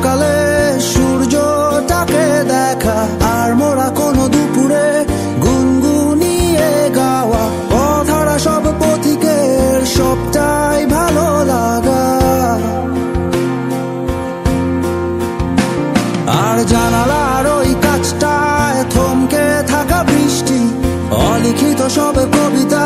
সকালে সূর্যটাকে দেখা, আর মোরা কোনো দুপুরে গুনগুনিয়ে গাওয়া অধরা সব পথিকের সবটাই ভালো লাগা। আর জানালার ওই কাছটায় থমকে থাকা বৃষ্টি, অলিখিত সব কবিতা